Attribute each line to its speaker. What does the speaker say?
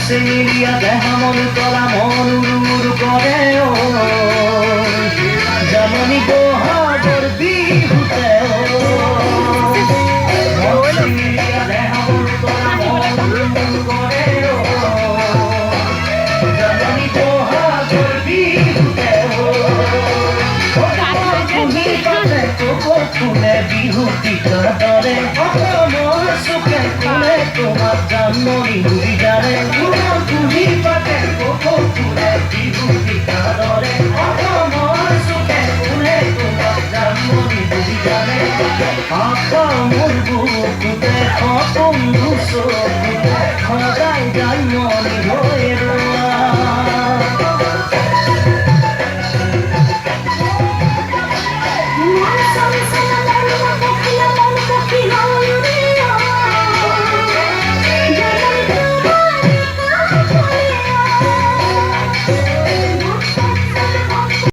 Speaker 1: মিলিয়া দেহা মন তলা মন উড়ুর করে ও যেমনি বহাগর বিহুতে মিলিয়া দেহা মন তলা মন উড়ুর করে ও যেমনি বহাগর বিহুতে ফুলে বিহু টিকা দরে আমার সুখে ফুলে তোমার জন্মনি ঘুরি জানে তুমি পাতে ফুলে বিহু টিকা দরে আমার সুখে ফুলে তোমার জন্মনি ঘুরি জানে আখা মোর বুকুতে বন্ধু সবুতে খদাই জন্মনি